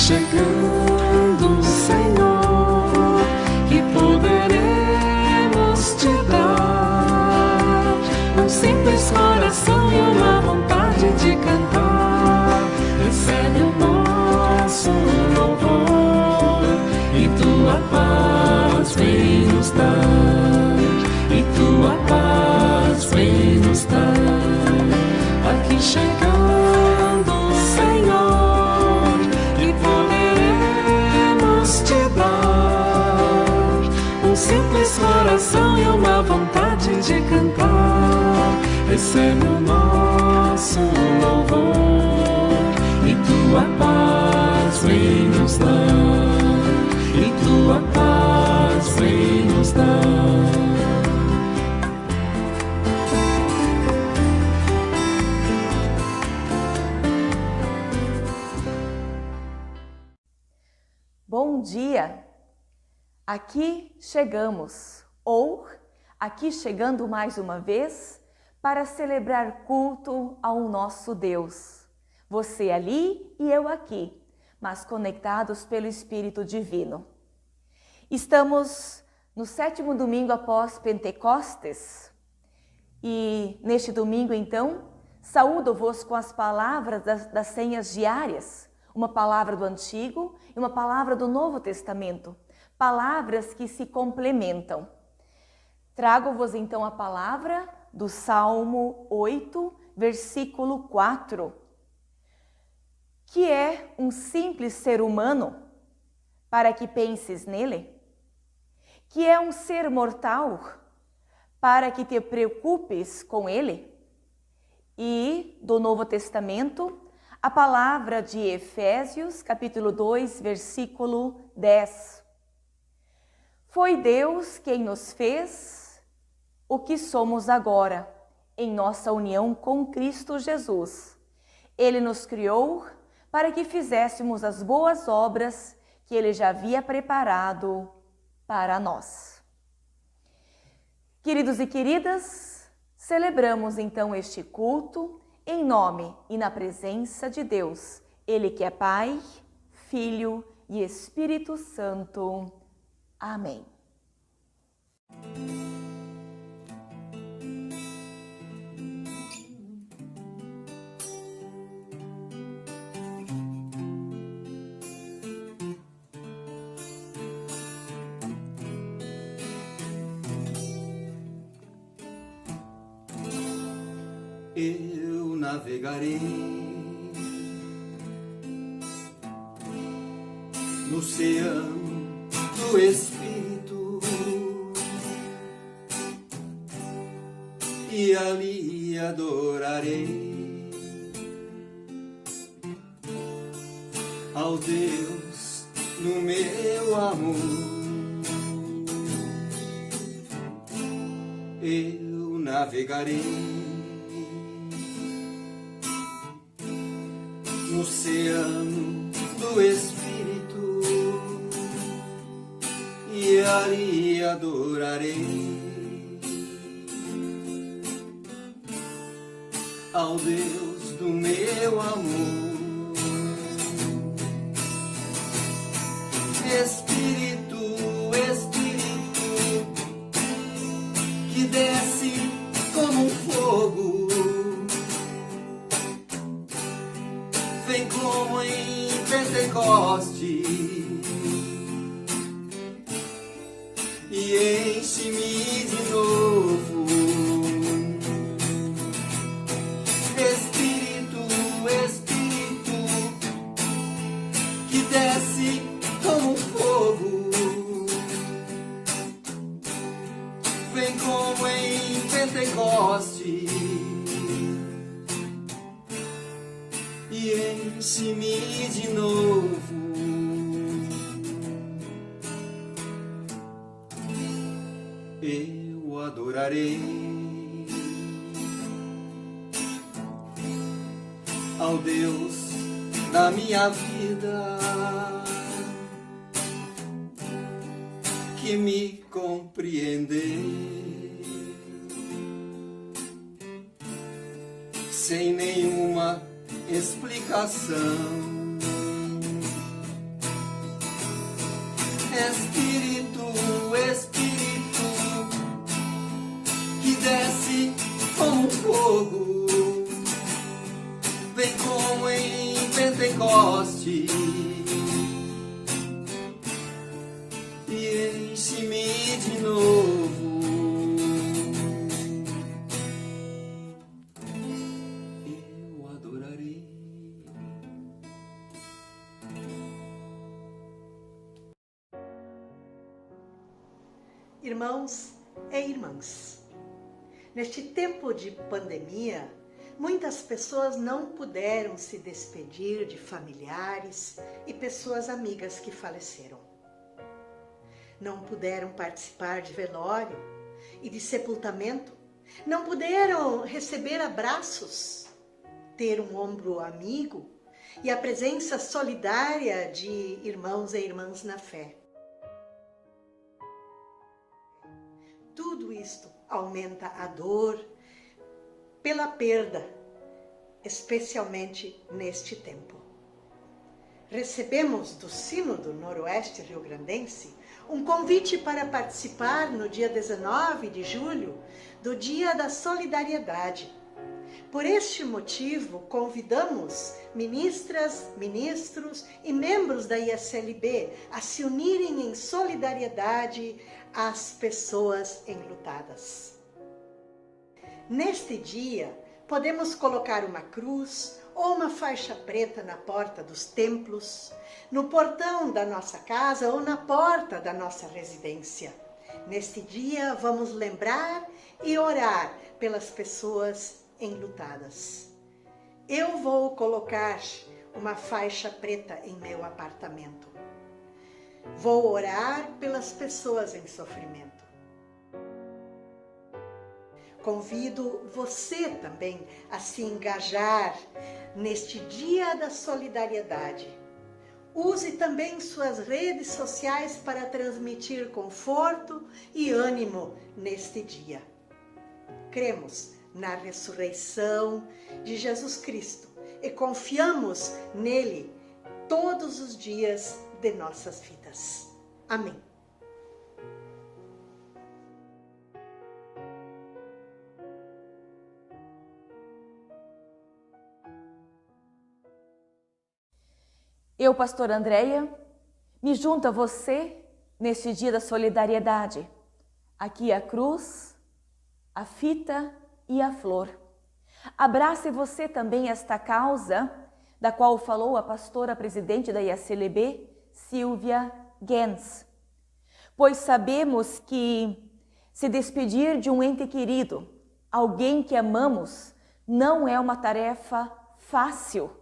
chegando, Senhor, que poderemos te dar um simples coração e uma vontade de cantar. Recebe o nosso louvor e tua paz vem nos dar, e tua paz vem nos dar. Aqui chegando, Senhor, que poderemos te dar um simples coração e uma vontade de cantar. Recebe o nosso louvor e tua paz vem nos dar, e tua paz vem nos dar. Bom dia! Aqui chegamos, ou aqui chegando mais uma vez, para celebrar culto ao nosso Deus. Você ali e eu aqui, mas conectados pelo Espírito Divino. Estamos no 7º domingo após Pentecostes e neste domingo, então, saúdo-vos com as palavras das senhas diárias. Uma palavra do Antigo e uma palavra do Novo Testamento. Palavras que se complementam. Trago-vos então a palavra do Salmo 8, versículo 4. Que é um simples ser humano para que penses nele? Que é um ser mortal para que te preocupes com ele? E do Novo Testamento, a palavra de Efésios, capítulo 2, versículo 10. Foi Deus quem nos fez o que somos agora, em nossa união com Cristo Jesus. Ele nos criou para que fizéssemos as boas obras que Ele já havia preparado para nós. Queridos e queridas, celebramos então este culto em nome e na presença de Deus, Ele que é Pai, Filho e Espírito Santo. Amém. Eu navegarei no oceano do Espírito e ali adorarei ao Deus no meu amor. Eu navegarei no oceano do Espírito e ali adorarei ao Deus do meu amor. Espírito, Espírito, que desce como um fogo, vem como em Pentecoste e enche-me de novo. Espírito, Espírito, que desce como um fogo, vem como em Pentecoste e enche-me de novo. Eu adorarei ao Deus da minha vida, que me compreendeu sem nenhuma explicação, Espírito, Espírito, que desce como fogo, vem como em Pentecoste e enche-me de novo. Eu adorarei. Irmãos e irmãs, neste tempo de pandemia, muitas pessoas não puderam se despedir de familiares e pessoas amigas que faleceram. Não puderam participar de velório e de sepultamento, não puderam receber abraços, ter um ombro amigo e a presença solidária de irmãos e irmãs na fé. Tudo isto aumenta a dor pela perda, especialmente neste tempo. Recebemos do Sínodo Noroeste Rio-Grandense um convite para participar no dia 19 de julho do Dia da Solidariedade. Por este motivo, convidamos ministras, ministros e membros da ISLB a se unirem em solidariedade às pessoas enlutadas. Neste dia, podemos colocar uma cruz ou uma faixa preta na porta dos templos, no portão da nossa casa ou na porta da nossa residência. Neste dia, vamos lembrar e orar pelas pessoas enlutadas. Eu vou colocar uma faixa preta em meu apartamento. Vou orar pelas pessoas em sofrimento. Convido você também a se engajar neste Dia da Solidariedade. Use também suas redes sociais para transmitir conforto e ânimo neste dia. Cremos na ressurreição de Jesus Cristo e confiamos nele todos os dias de nossas vidas. Amém. Eu, pastora Andréia, me junto a você neste dia da solidariedade. Aqui a cruz, a fita e a flor. Abrace você também esta causa da qual falou a pastora presidente da ISLB, Silvia Gens. Pois sabemos que se despedir de um ente querido, alguém que amamos, não é uma tarefa fácil.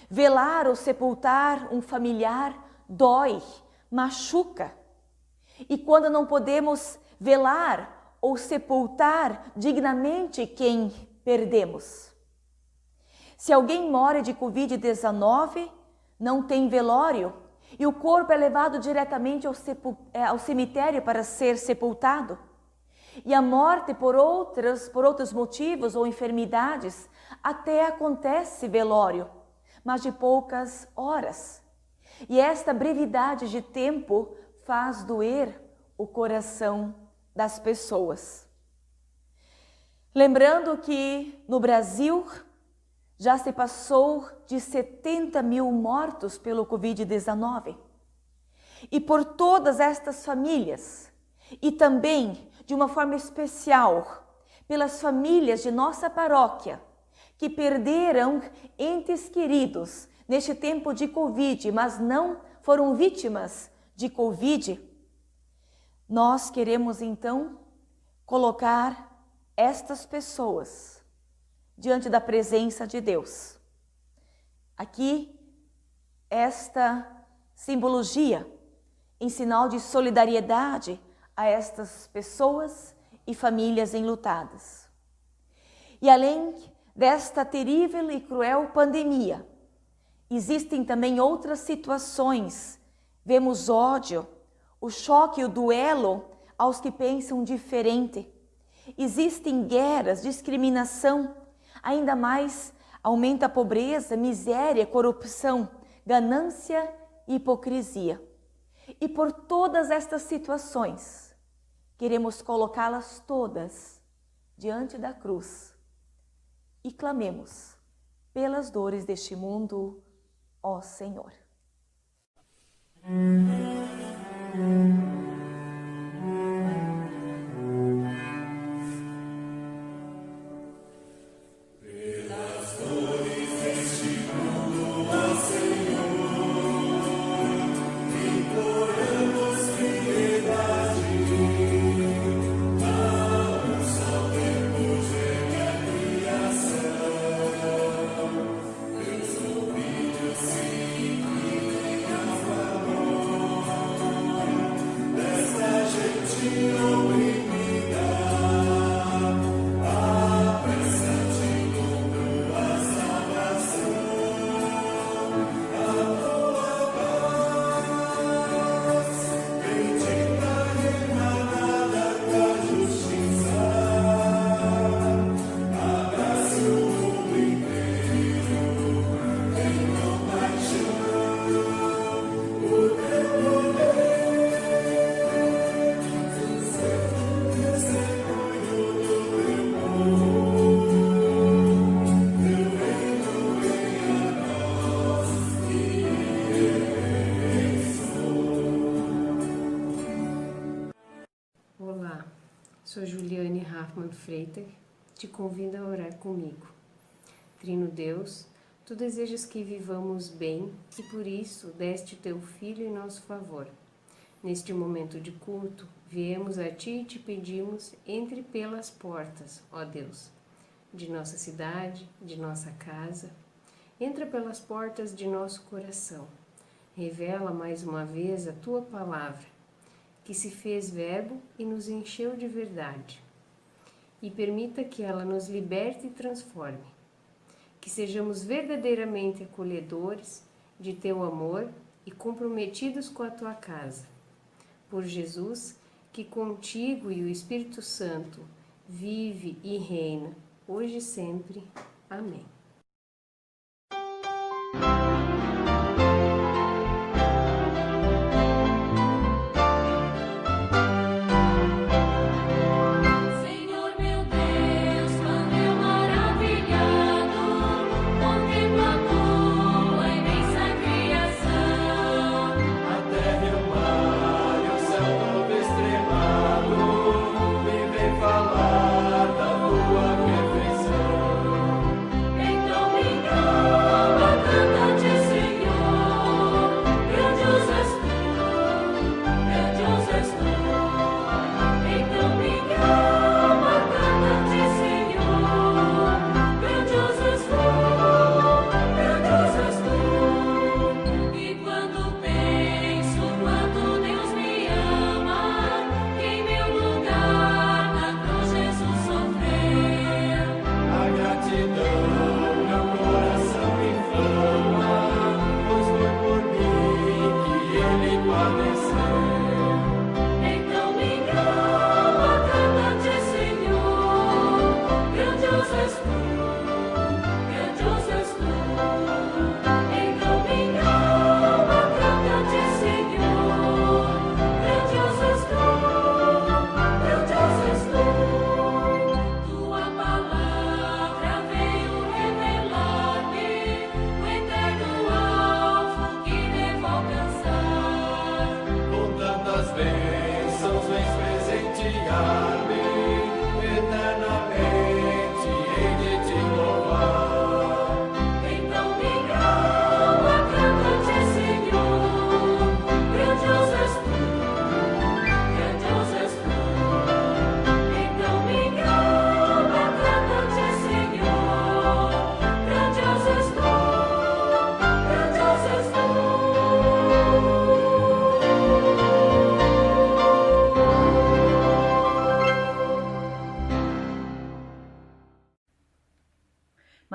Velar ou sepultar um familiar dói, machuca. E quando não podemos velar ou sepultar dignamente quem perdemos. Se alguém morre de Covid-19, não tem velório e o corpo é levado diretamente ao cemitério para ser sepultado. E a morte por outros motivos ou enfermidades até acontece velório, mas de poucas horas. E esta brevidade de tempo faz doer o coração das pessoas. Lembrando que no Brasil já se passou de 70 mil mortos pelo Covid-19. E por todas estas famílias, e também de uma forma especial, pelas famílias de nossa paróquia, que perderam entes queridos neste tempo de Covid, mas não foram vítimas de Covid, nós queremos então colocar estas pessoas diante da presença de Deus. Aqui, esta simbologia em sinal de solidariedade a estas pessoas e famílias enlutadas. E além desta terrível e cruel pandemia, existem também outras situações. Vemos ódio, o choque e o duelo aos que pensam diferente. Existem guerras, discriminação, ainda mais aumenta a pobreza, miséria, corrupção, ganância e hipocrisia. E por todas estas situações, queremos colocá-las todas diante da cruz e clamemos pelas dores deste mundo, ó Senhor. Olá, sou Juliane Raffmann Freiter, te convido a orar comigo. Trino Deus, tu desejas que vivamos bem e por isso deste o teu Filho em nosso favor. Neste momento de culto, viemos a ti e te pedimos, entre pelas portas, ó Deus, de nossa cidade, de nossa casa. Entra pelas portas de nosso coração. Revela mais uma vez a tua palavra, que se fez verbo e nos encheu de verdade. E permita que ela nos liberte e transforme. Que sejamos verdadeiramente acolhedores de teu amor e comprometidos com a tua casa. Por Jesus, que contigo e o Espírito Santo vive e reina, hoje e sempre. Amém.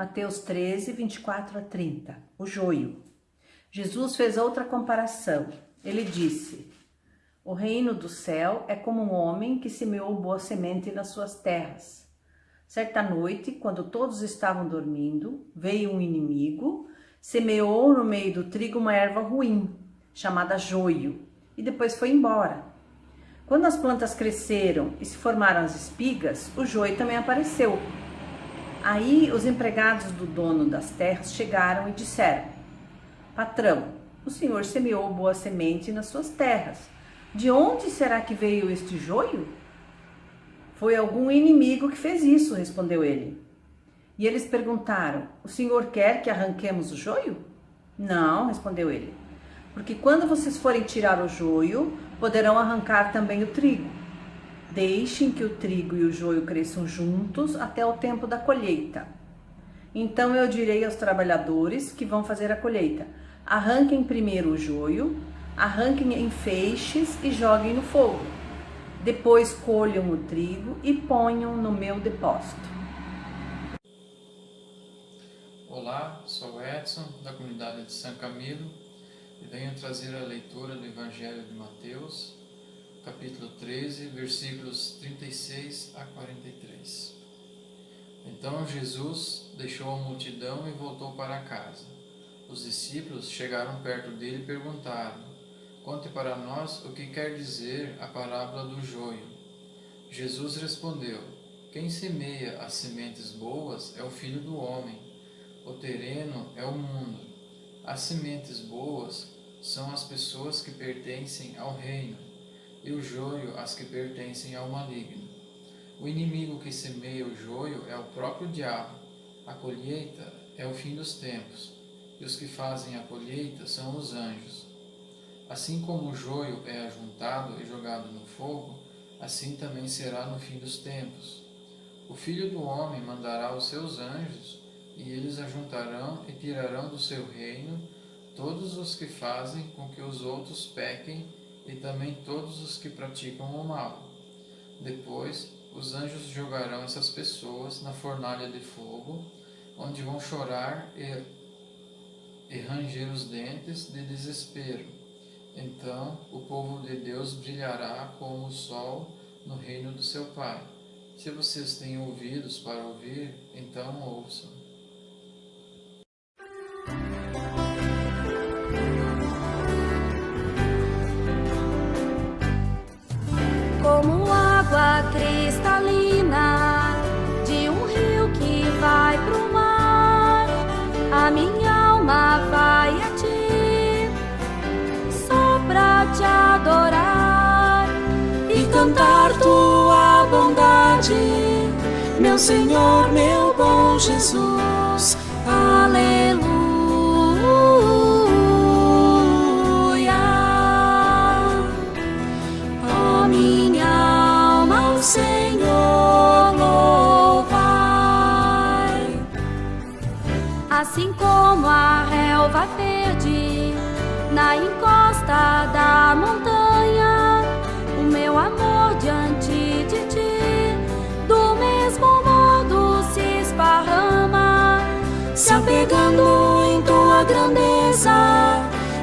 Mateus 13, 24 a 30. O joio. Jesus fez outra comparação. Ele disse: o reino do céu é como um homem que semeou boa semente nas suas terras. Certa noite, quando todos estavam dormindo, veio um inimigo, semeou no meio do trigo uma erva ruim, chamada joio, e depois foi embora. Quando as plantas cresceram e se formaram as espigas, o joio também apareceu. Aí os empregados do dono das terras chegaram e disseram: Patrão, o senhor semeou boa semente nas suas terras. De onde será que veio este joio? Foi algum inimigo que fez isso, respondeu ele. E eles perguntaram: o senhor quer que arranquemos o joio? Não, respondeu ele, porque quando vocês forem tirar o joio, poderão arrancar também o trigo. Deixem que o trigo e o joio cresçam juntos até o tempo da colheita. Então eu direi aos trabalhadores que vão fazer a colheita: arranquem primeiro o joio, arranquem em feixes e joguem no fogo. Depois colham o trigo e ponham no meu depósito. Olá, sou o Edson, da comunidade de São Camilo, e venho trazer a leitura do Evangelho de Mateus, capítulo 13, versículos 36 a 43. Então Jesus deixou a multidão e voltou para casa. Os discípulos chegaram perto dele e perguntaram: Conte para nós o que quer dizer a parábola do joio. Jesus respondeu: Quem semeia as sementes boas é o Filho do Homem. O terreno é o mundo. As sementes boas são as pessoas que pertencem ao reino, e o joio as que pertencem ao maligno. O inimigo que semeia o joio é o próprio diabo. A colheita é o fim dos tempos, e os que fazem a colheita são os anjos. Assim como o joio é ajuntado e jogado no fogo, assim também será no fim dos tempos. O Filho do Homem mandará os seus anjos, e eles ajuntarão e tirarão do seu reino todos os que fazem com que os outros pequem e também todos os que praticam o mal. Depois, os anjos jogarão essas pessoas na fornalha de fogo, onde vão chorar e ranger os dentes de desespero. Então, o povo de Deus brilhará como o sol no reino do seu Pai. Se vocês têm ouvidos para ouvir, então ouçam. Como água cristalina de um rio que vai pro mar, a minha alma vai a ti, só pra te adorar e cantar tua bondade, meu Senhor, meu bom Jesus. Aleluia. Ó minha alma, o Senhor louvai. Assim como a relva verde na encosta da montanha, o meu amor diante de ti, do mesmo modo se esparrama, Se apegando em tua grandeza,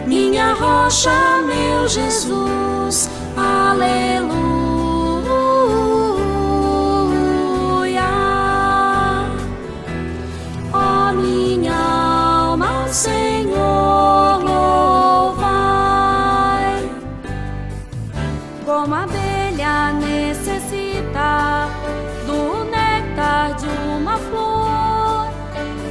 minha rocha, meu Jesus. Aleluia. Ó minha alma, o Senhor louvai. como a abelha necessita do néctar de uma flor,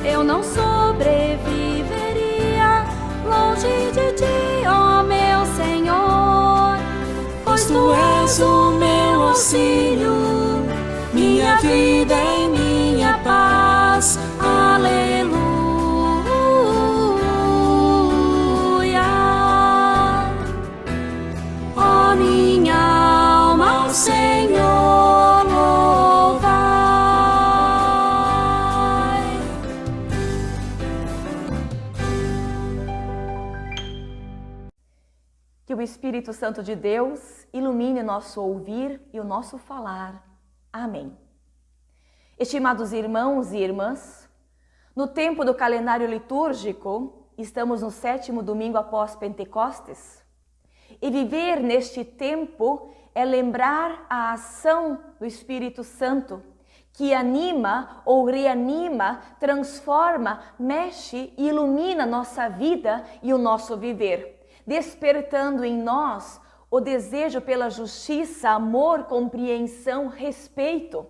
eu não sobreviveria longe de ti, ó meu Senhor, Pois tu és o meu auxílio, minha vida e minha paz. Aleluia. Ó minha alma, ao Senhor louvai. Que o Espírito Santo de Deus ilumine nosso ouvir e o nosso falar. Amém. Estimados irmãos e irmãs, no tempo do calendário litúrgico, estamos no 7º domingo após Pentecostes. E viver neste tempo é lembrar a ação do Espírito Santo, que anima ou reanima, transforma, mexe e ilumina nossa vida e o nosso viver, despertando em nós o desejo pela justiça, amor, compreensão, respeito.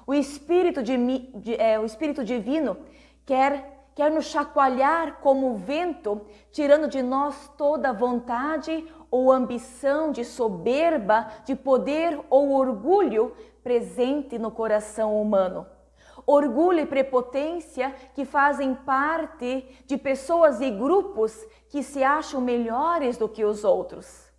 O Espírito Divino quer nos chacoalhar como o vento, tirando de nós toda vontade ou ambição de soberba, de poder ou orgulho presente no coração humano. Orgulho e prepotência que fazem parte de pessoas e grupos que se acham melhores do que os outros.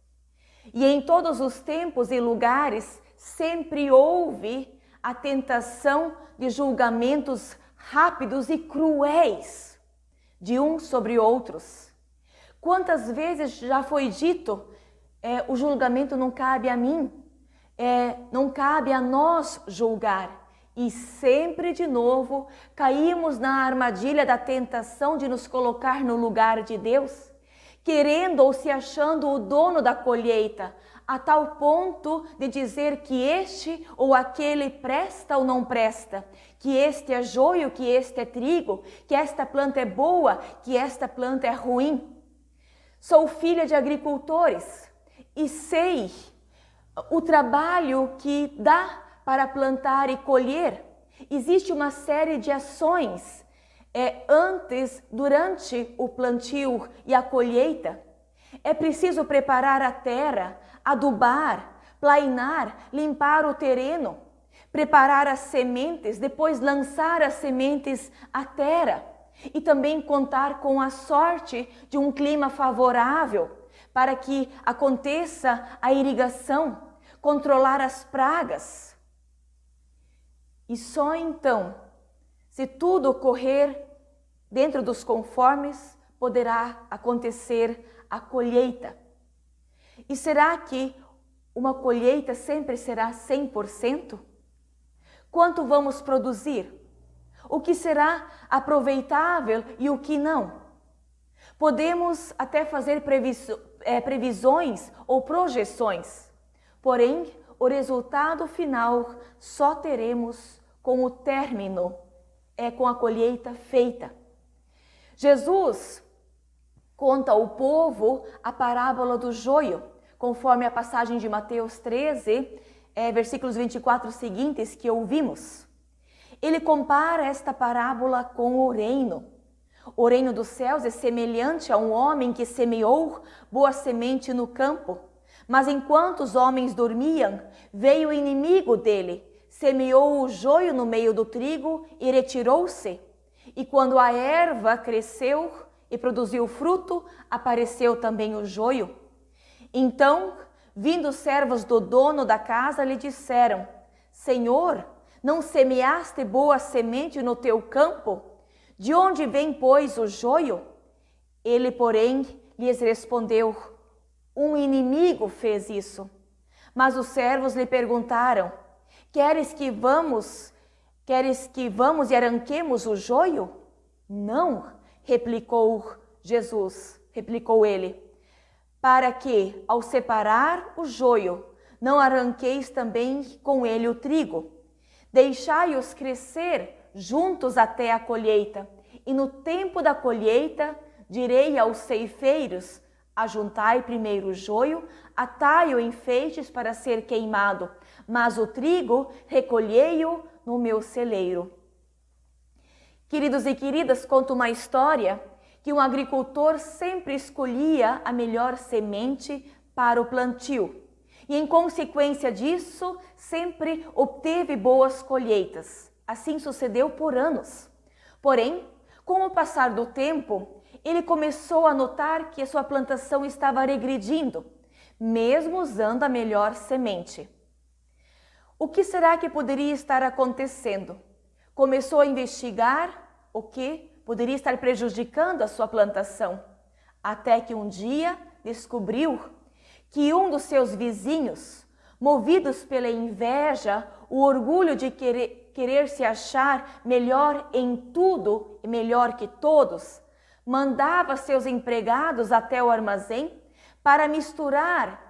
E em todos os tempos e lugares sempre houve a tentação de julgamentos rápidos e cruéis de uns sobre outros. Quantas vezes já foi dito, o julgamento não cabe a mim, não cabe a nós julgar. E sempre de novo caímos na armadilha da tentação de nos colocar no lugar de Deus, querendo ou se achando o dono da colheita, a tal ponto de dizer que este ou aquele presta ou não presta, que este é joio, que este é trigo, que esta planta é boa, que esta planta é ruim. Sou filha de agricultores e sei o trabalho que dá para plantar e colher. Existe uma série de ações antes, durante o plantio e a colheita. É preciso preparar a terra, adubar, plainar, limpar o terreno, preparar as sementes, depois lançar as sementes à terra e também contar com a sorte de um clima favorável para que aconteça a irrigação, controlar as pragas. E só então, se tudo ocorrer dentro dos conformes, poderá acontecer a colheita. E será que uma colheita sempre será 100%? Quanto vamos produzir? O que será aproveitável e o que não? Podemos até fazer previsões ou projeções, porém, o resultado final só teremos com o término, com a colheita feita. Jesus conta ao povo a parábola do joio, conforme a passagem de Mateus 13, versículos 24 seguintes que ouvimos. Ele compara esta parábola com o reino. O reino dos céus é semelhante a um homem que semeou boa semente no campo. Mas enquanto os homens dormiam, veio o inimigo dele, semeou o joio no meio do trigo e retirou-se. E quando a erva cresceu e produziu fruto, apareceu também o joio. Então, vindo os servos do dono da casa, lhe disseram: Senhor, não semeaste boa semente no teu campo? De onde vem, pois, o joio? Ele, porém, lhes respondeu: um inimigo fez isso. Mas os servos lhe perguntaram: Queres que vamos e arranquemos o joio? Não, replicou ele, para que, ao separar o joio, não arranqueis também com ele o trigo. Deixai-os crescer juntos até a colheita, e no tempo da colheita direi aos ceifeiros: ajuntai primeiro o joio, atai-o em feixes para ser queimado, mas o trigo recolhei-o no meu celeiro. Queridos e queridas, conto uma história que um agricultor sempre escolhia a melhor semente para o plantio. E em consequência disso, sempre obteve boas colheitas. Assim sucedeu por anos. Porém, com o passar do tempo, ele começou a notar que a sua plantação estava regredindo, mesmo usando a melhor semente. O que será que poderia estar acontecendo? Começou a investigar o que poderia estar prejudicando a sua plantação, até que um dia descobriu que um dos seus vizinhos, movidos pela inveja, o orgulho de querer se achar melhor em tudo e melhor que todos, mandava seus empregados até o armazém para misturar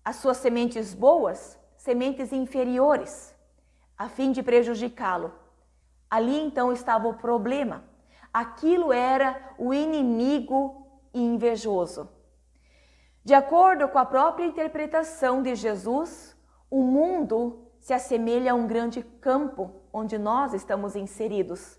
as suas sementes boas, sementes inferiores, a fim de prejudicá-lo. Ali então estava o problema. Aquilo era o inimigo invejoso. De acordo com a própria interpretação de Jesus, o mundo se assemelha a um grande campo onde nós estamos inseridos.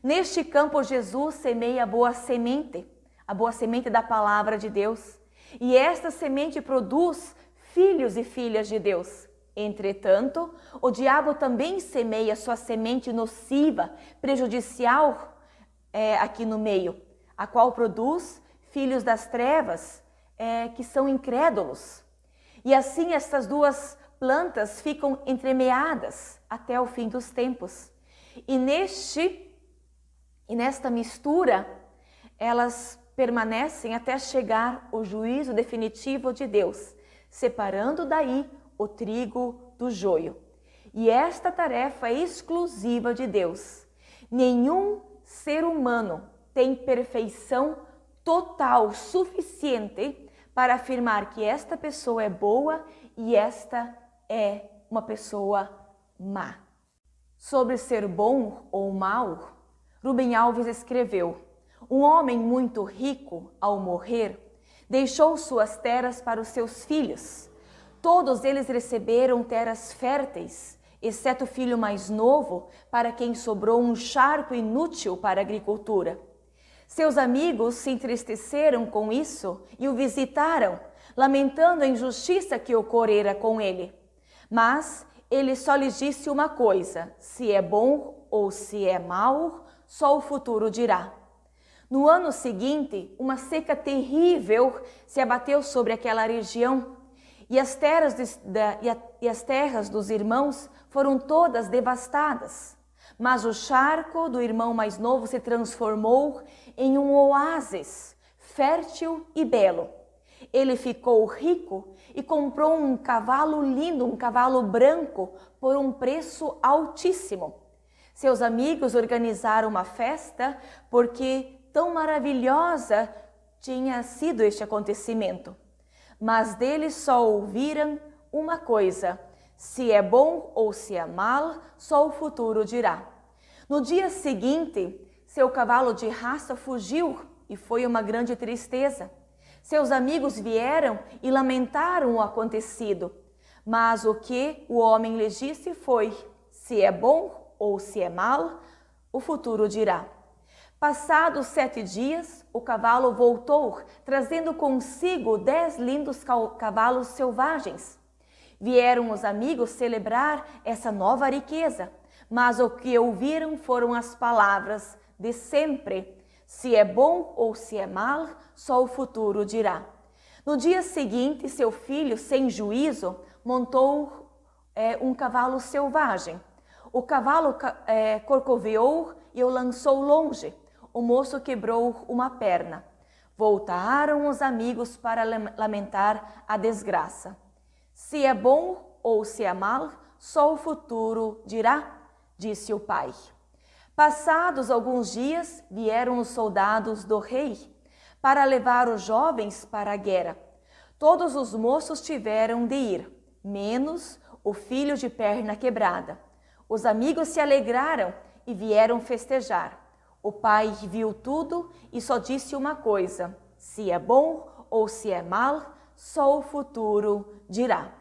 Neste campo, Jesus semeia a boa semente da palavra de Deus. E esta semente produz filhos e filhas de Deus. Entretanto, o diabo também semeia sua semente nociva, prejudicial aqui no meio, a qual produz filhos das trevas que são incrédulos. E assim estas duas plantas ficam entremeadas até o fim dos tempos. E nesta mistura, elas permanecem até chegar o juízo definitivo de Deus, separando daí o trigo do joio. E esta tarefa é exclusiva de Deus. Nenhum ser humano tem perfeição total, suficiente para afirmar que esta pessoa é boa e esta é uma pessoa má. Sobre ser bom ou mau, Rubem Alves escreveu: um homem muito rico, ao morrer, deixou suas terras para os seus filhos. Todos eles receberam terras férteis, exceto o filho mais novo, para quem sobrou um charco inútil para a agricultura. Seus amigos se entristeceram com isso e o visitaram, lamentando a injustiça que ocorrera com ele. Mas ele só lhes disse uma coisa: se é bom ou se é mau, só o futuro dirá. No ano seguinte, uma seca terrível se abateu sobre aquela região e as terras dos irmãos foram todas devastadas. Mas o charco do irmão mais novo se transformou em um oásis, fértil e belo. Ele ficou rico e comprou um cavalo lindo, um cavalo branco, por um preço altíssimo. Seus amigos organizaram uma festa porque tão maravilhosa tinha sido este acontecimento. Mas deles só ouviram uma coisa: se é bom ou se é mal, só o futuro dirá. No dia seguinte, seu cavalo de raça fugiu e foi uma grande tristeza. Seus amigos vieram e lamentaram o acontecido. Mas o que o homem lhes disse foi: se é bom ou se é mal, o futuro dirá. Passados 7 dias, o cavalo voltou, trazendo consigo 10 lindos cavalos selvagens. Vieram os amigos celebrar essa nova riqueza, mas o que ouviram foram as palavras de sempre: se é bom ou se é mal, só o futuro dirá. No dia seguinte, seu filho, sem juízo, montou um cavalo selvagem. O cavalo corcoveou e o lançou longe. O moço quebrou uma perna. Voltaram os amigos para lamentar a desgraça. Se é bom ou se é mal, só o futuro dirá, disse o pai. Passados alguns dias, vieram os soldados do rei para levar os jovens para a guerra. Todos os moços tiveram de ir, menos o filho de perna quebrada. Os amigos se alegraram e vieram festejar. O pai viu tudo e só disse uma coisa: se é bom ou se é mal, só o futuro dirá.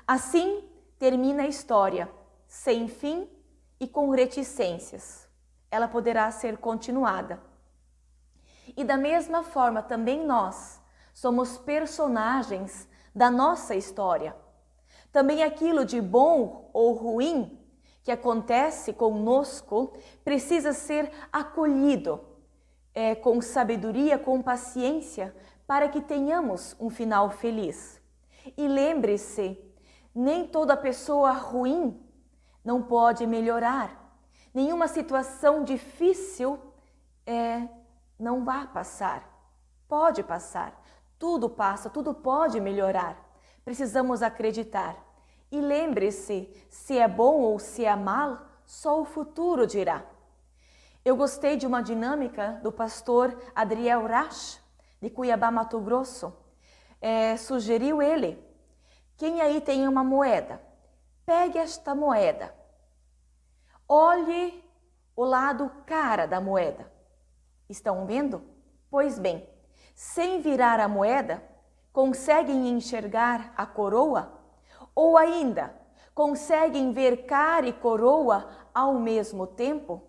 Assim termina a história, sem fim e com reticências. Ela poderá ser continuada. E da mesma forma também nós somos personagens da nossa história. Também aquilo de bom ou ruim que acontece conosco precisa ser acolhido com sabedoria, com paciência, para que tenhamos um final feliz. E lembre-se, nem toda pessoa ruim não pode melhorar. Nenhuma situação difícil não vai passar. Pode passar. Tudo passa, tudo pode melhorar. Precisamos acreditar. E lembre-se, se é bom ou se é mal, só o futuro dirá. Eu gostei de uma dinâmica do pastor Adriel Rasch, de Cuiabá, Mato Grosso. Sugeriu ele: quem aí tem uma moeda? Pegue esta moeda. Olhe o lado cara da moeda. Estão vendo? Pois bem, sem virar a moeda, conseguem enxergar a coroa? Ou ainda, conseguem ver cara e coroa ao mesmo tempo?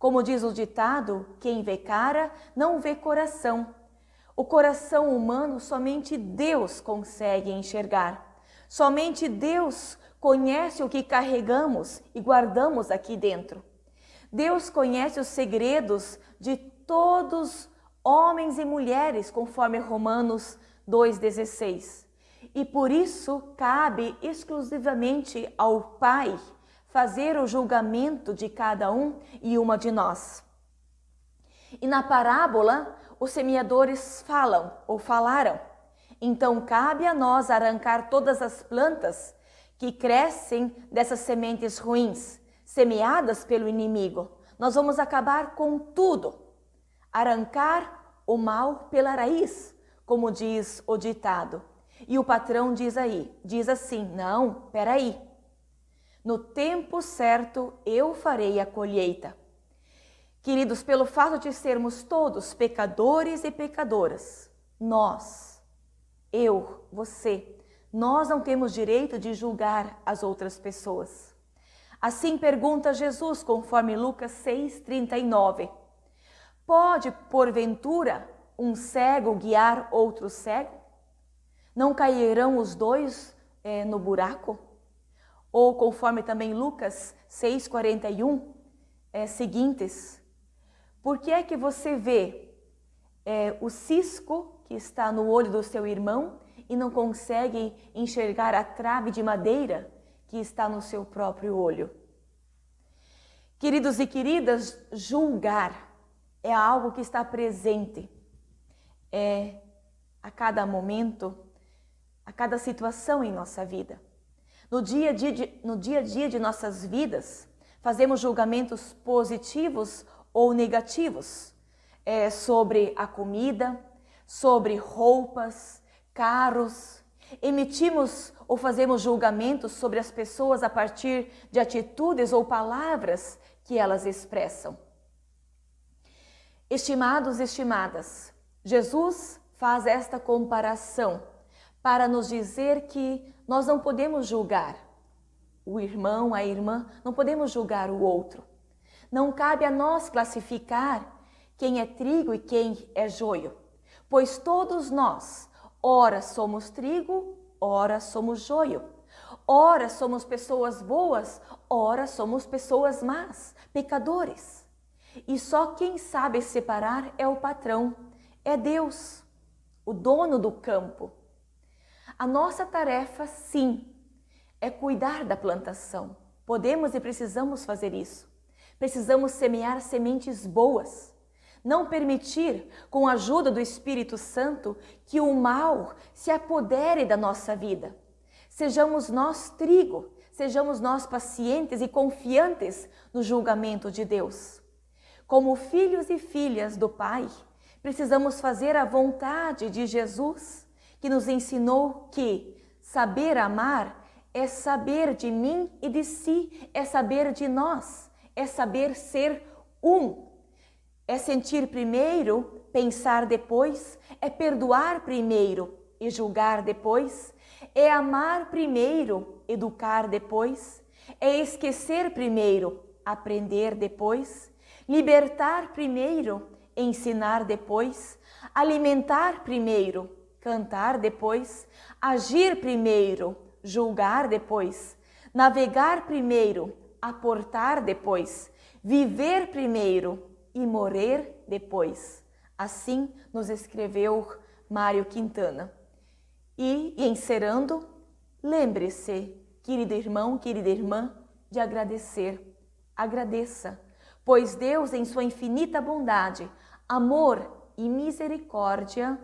Como diz o ditado, quem vê cara não vê coração. O coração humano somente Deus consegue enxergar. Somente Deus conhece o que carregamos e guardamos aqui dentro. Deus conhece os segredos de todos homens e mulheres, conforme Romanos 2,16. E por isso cabe exclusivamente ao Pai fazer o julgamento de cada um e uma de nós. E na parábola, os semeadores falaram. Então cabe a nós arrancar todas as plantas que crescem dessas sementes ruins, semeadas pelo inimigo. Nós vamos acabar com tudo. Arrancar o mal pela raiz, como diz o ditado. E o patrão diz assim, não, peraí. No tempo certo eu farei a colheita. Queridos, pelo fato de sermos todos pecadores e pecadoras, nós, eu, você, nós não temos direito de julgar as outras pessoas. Assim pergunta Jesus, conforme Lucas 6,39. Pode, porventura, um cego guiar outro cego? Não cairão os dois no buraco? Ou conforme também Lucas 6,41, seguintes. Por que é que você vê o cisco que está no olho do seu irmão e não consegue enxergar a trave de madeira que está no seu próprio olho? Queridos e queridas, julgar é algo que está presente a cada momento, a cada situação em nossa vida. No dia a dia de nossas vidas, fazemos julgamentos positivos ou negativos sobre a comida, sobre roupas, carros. Emitimos ou fazemos julgamentos sobre as pessoas a partir de atitudes ou palavras que elas expressam. Estimados e estimadas, Jesus faz esta comparação para nos dizer que nós não podemos julgar o irmão, a irmã, não podemos julgar o outro. Não cabe a nós classificar quem é trigo e quem é joio, pois todos nós, ora somos trigo, ora somos joio. Ora somos pessoas boas, ora somos pessoas más, pecadores. E só quem sabe separar é o patrão, é Deus, o dono do campo. A nossa tarefa, sim, é cuidar da plantação. Podemos e precisamos fazer isso. Precisamos semear sementes boas. Não permitir, com a ajuda do Espírito Santo, que o mal se apodere da nossa vida. Sejamos nós trigo, sejamos nós pacientes e confiantes no julgamento de Deus. Como filhos e filhas do Pai, precisamos fazer a vontade de Jesus, que nos ensinou que saber amar é saber de mim e de si, é saber de nós, é saber ser um. É sentir primeiro, pensar depois, é perdoar primeiro e julgar depois, é amar primeiro, educar depois, é esquecer primeiro, aprender depois, libertar primeiro, ensinar depois, alimentar primeiro, cantar depois, agir primeiro, julgar depois, navegar primeiro, aportar depois, viver primeiro e morrer depois. Assim nos escreveu Mário Quintana. E encerrando, lembre-se, querido irmão, querida irmã, de agradecer. Agradeça, pois Deus, em sua infinita bondade, amor e misericórdia,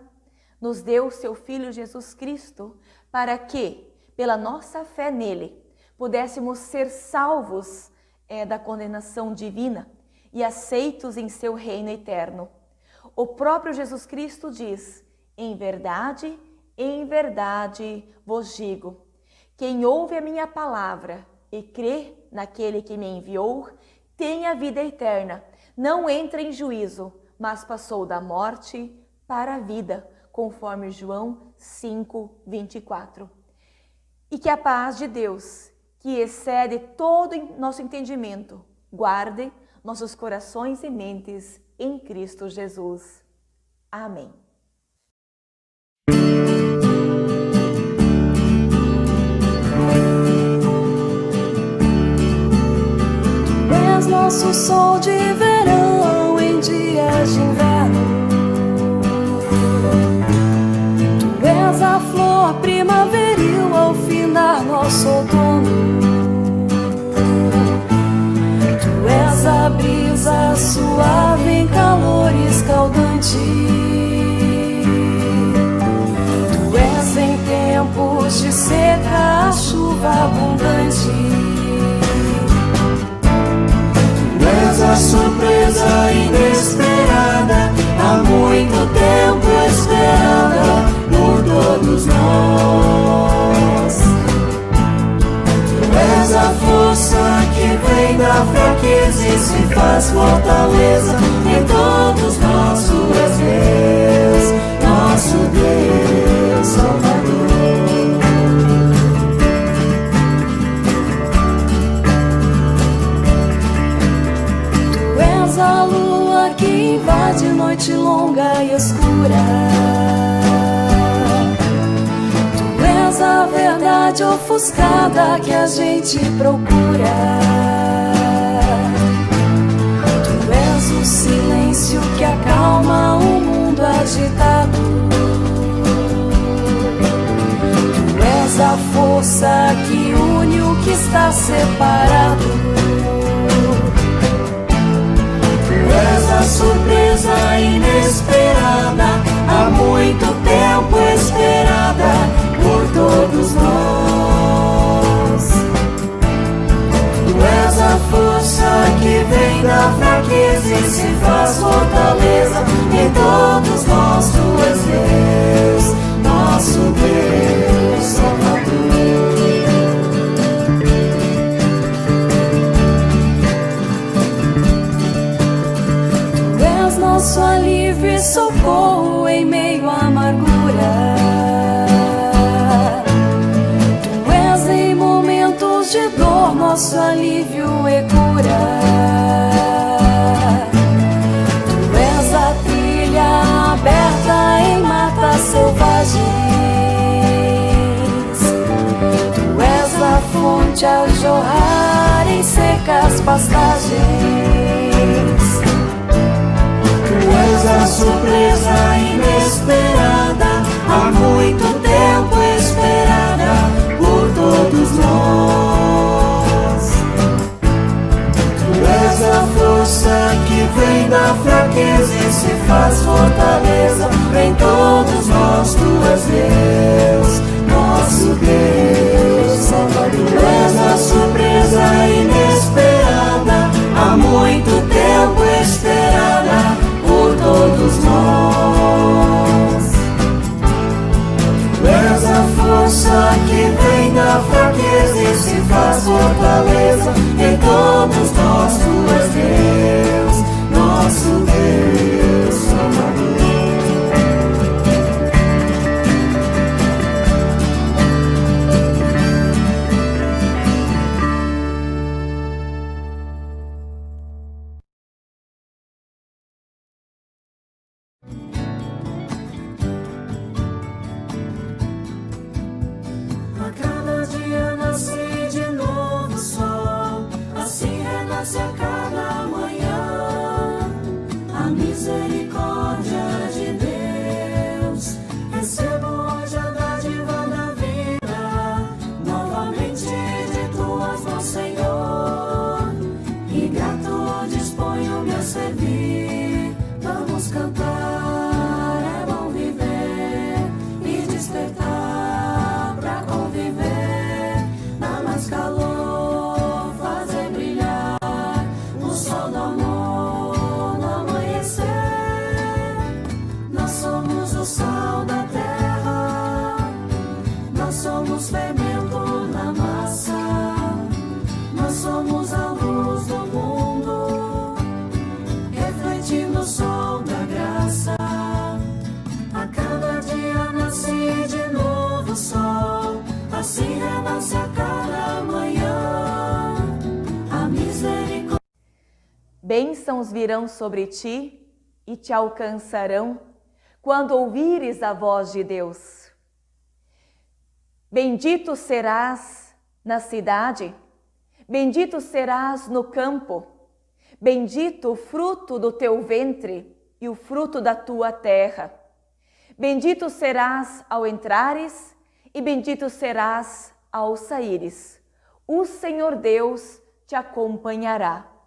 nos deu seu Filho Jesus Cristo para que, pela nossa fé nele, pudéssemos ser salvos da condenação divina e aceitos em seu reino eterno. O próprio Jesus Cristo diz: em verdade vos digo, quem ouve a minha palavra e crê naquele que me enviou, tem a vida eterna, não entra em juízo, mas passou da morte para a vida, conforme João 5:24. E que a paz de Deus, que excede todo nosso entendimento, guarde nossos corações e mentes em Cristo Jesus. Amém. És nosso sol de verão em dias de inverno. Tu és a flor primaveril ao findar nosso outono. Tu és a brisa suave em calor escaldante. Tu és em tempos de seca a chuva abundante. És a surpresa inesperada, há muito tempo esperada por todos nós. Tu és a força que vem da fraqueza e se faz fortaleza em todos nós. Tu és Deus, nosso Deus, Salvador. A lua que invade noite longa e escura. Tu és a verdade ofuscada que a gente procura. Tu és o silêncio que acalma o mundo agitado. Tu és a força que une o que está separado. És a surpresa inesperada, há muito tempo esperada por todos nós. Tu és a força que vem da fraqueza e se faz fortaleza em todos nós. Tu és Deus, nosso Deus, Salvador. Nosso alívio e socorro em meio à amargura. Tu és em momentos de dor nosso alívio e cura. Tu és a trilha aberta em matas selvagens. Tu és a fonte a jorrar em secas pastagens. Tu és a surpresa inesperada, há muito tempo esperada por todos nós. Tu és a força que vem da fraqueza e se faz fortaleza em todos nós. Tu és Deus, nosso Deus, Salvador. Tu és a surpresa inesperada, há muito tempo esperada por todos nós. Tu és a força que vem da fraqueza e se faz fortaleza em todos nós. Tu és Deus, nosso Deus, Salvador. A cada dia nasce de novo o sol, assim renasce a cada manhã. A misericórdia de Deus, recebo hoje a dádiva da vida, novamente de tuas mãos, Senhor, e grato disponho-me a servir. Vamos cantar, é bom viver e despertar pra conviver. Dá mais calor, fazer brilhar o sol do amor no amanhecer. bênçãos virão sobre ti e te alcançarão quando ouvires a voz de Deus. Bendito serás na cidade, bendito serás no campo, bendito o fruto do teu ventre e o fruto da tua terra. Bendito serás ao entrares e bendito serás ao saíres. O Senhor Deus te acompanhará.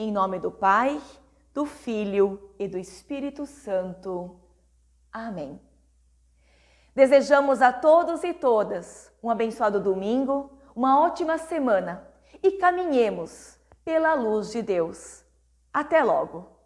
Em nome do Pai, do Filho e do Espírito Santo. Amém. Desejamos a todos e todas um abençoado domingo, uma ótima semana e caminhemos pela luz de Deus. Até logo!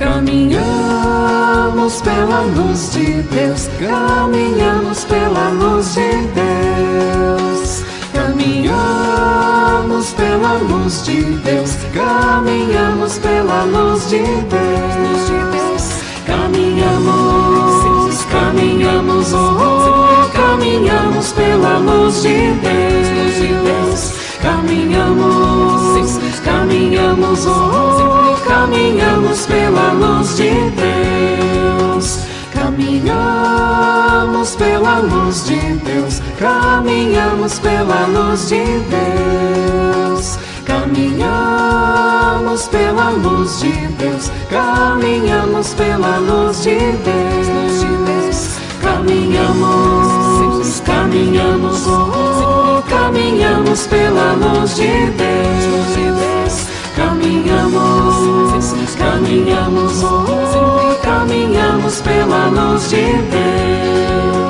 Caminhamos pela luz de Deus, caminhamos pela luz de Deus. Caminhamos pela luz de Deus, caminhamos pela luz de Deus. Caminhamos, caminhamos, oh, caminhamos pela luz de Deus. Caminhamos, caminhamos, oh, caminhamos pela luz de Deus. Caminhamos pela luz de Deus, caminhamos pela luz de Deus. Caminhamos pela luz de Deus, caminhamos pela luz de Deus. Caminhamos, caminhamos, oh, caminhamos pela luz de Deus. Caminhamos, caminhamos, oh, caminhamos pela luz de Deus.